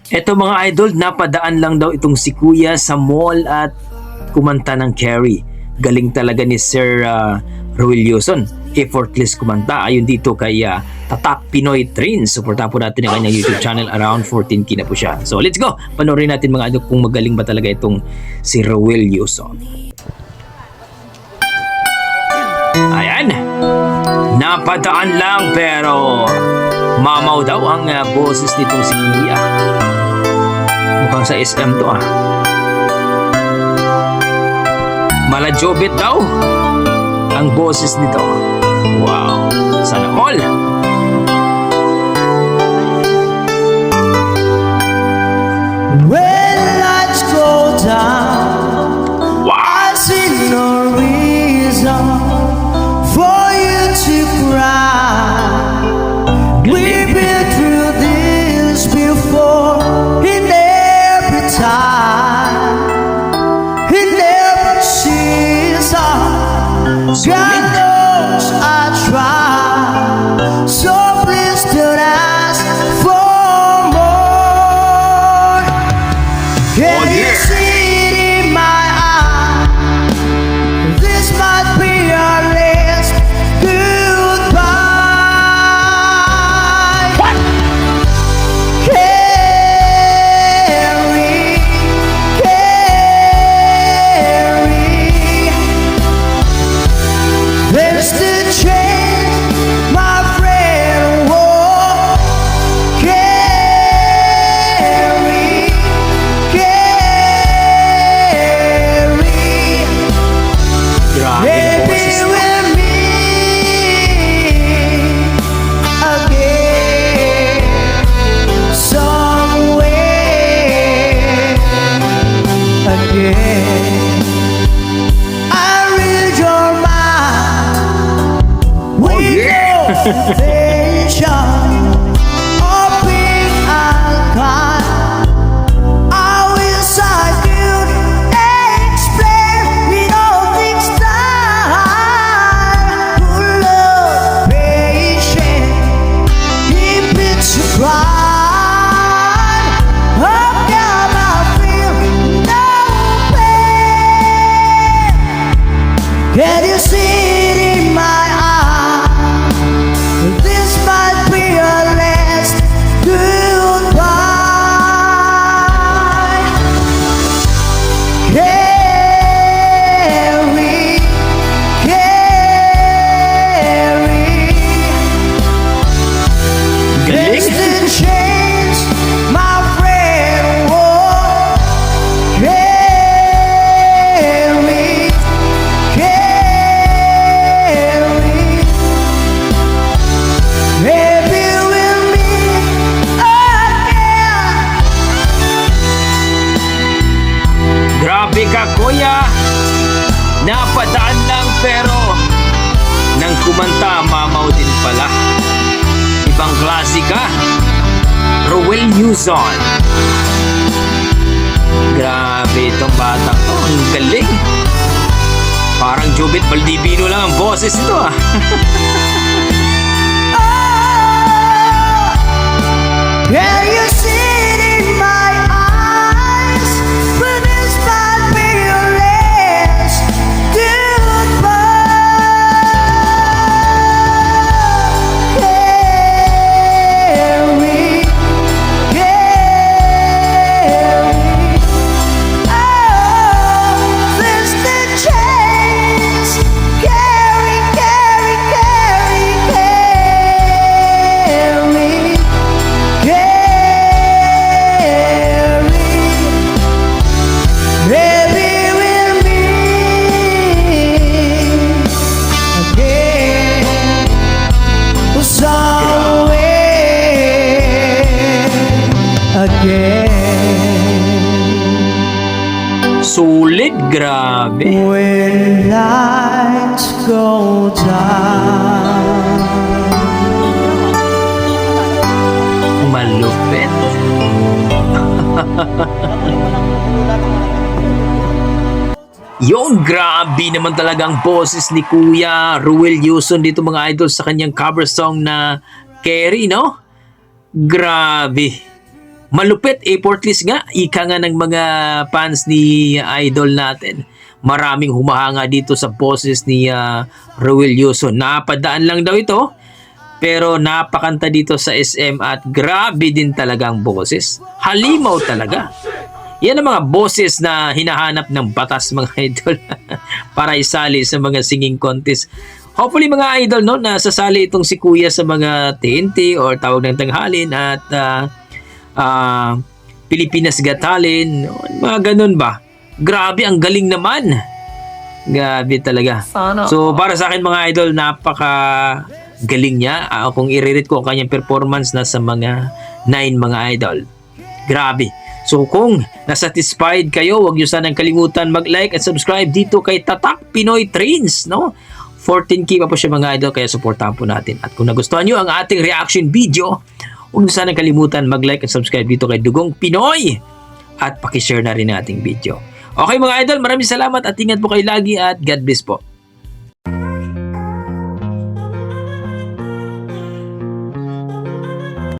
Eto mga idol, napadaan lang daw itong si Kuya sa mall at kumanta ng Carrie. Galing talaga ni Sir Ruel Yuson. Effortless kumanta. Ayun dito kay Tatak Pinoy Train. Supportan po natin ang kanyang YouTube channel. Around 14K na po siya. So let's go! Panoorin natin mga idol kung magaling ba talaga itong si Ruel Yuson. Ayan! Napadaan lang pero mamaw daw ang boses nitong si Kuya. Mukhang sa SM to Malajobit daw ang boses nito. Wow! Sana all! When lights go down, Wow! I see no reason for you to cry. We've been through this before, in every time, in every season. God knows I try, so please don't ask for more. Can you yeah. see it in my eye? This might be our last goodbye. What? Carrie, Carrie, there's the change, my friend. Oh, Carrie, Carrie, Grabe ang maybe boses. we'll meet again somewhere again. I read your mind with yeah. no intention of being unkind. I wish I could explain it all this time. Full of patience, keep it sublime. How come I feel no pain? Can you see it in my eye? This might be our last goodbye. Carrie, Carrie, Galing! there's the change, my friend. Oh, Carrie, Carrie, maybe we'll meet again. Grabe ka, Kuya! Napadaan lang pero nang kumanta, mamaw din pala. Ibang klase ka. Ruel Yuson. Grabe itong batang to. Ang galing. Parang Jubit Baldivino lang ang boses nito Can you see it in my eyes? But this might be your last goodbye. Carrie, Carrie, oh, there's the change. Carrie, Carrie, Carrie, Carrie. Maybe we'll meet again somewhere again. Sulit, grabe. When lights go down. Malupit. Yung grabe naman talagang boses ni Kuya Ruel Yuson dito mga idol sa kanyang cover song na Carrie, no? Grabe. malupit, effortless nga, ika nga ng mga fans ni idol natin. Maraming humahanga dito sa boses ni Ruel Yuson. Napadaan lang daw ito, pero napakanta dito sa SM at grabe din talagang boses. Halimaw talaga. Yan ang mga boses na hinahanap ng batas mga idol para isali sa mga singing contest. Hopefully mga idol, no, nasasali itong si Kuya sa mga TNT or Tawag ng Tanghalin at Pilipinas Got Talent, mga ganun ba. Grabe, ang galing naman. Grabe talaga. So para sa akin mga idol, napaka galing niya. Kung i-rate ko ang kanyang performance, nasa mga 9 mga idol. Grabe. So kung nasatisfied kayo, huwag nyo sanang kalimutan mag-like at subscribe dito kay Tatak Pinoy Trains, no? 14K pa po siya mga idol, kaya supportahan po natin. At kung nagustuhan nyo ang ating reaction video, huwag nyo sanang kalimutan mag-like at subscribe dito kay Dugong Pinoy at pakishare na rin ang ating video. Okay mga idol, maraming salamat at ingat po kayo lagi at God bless po.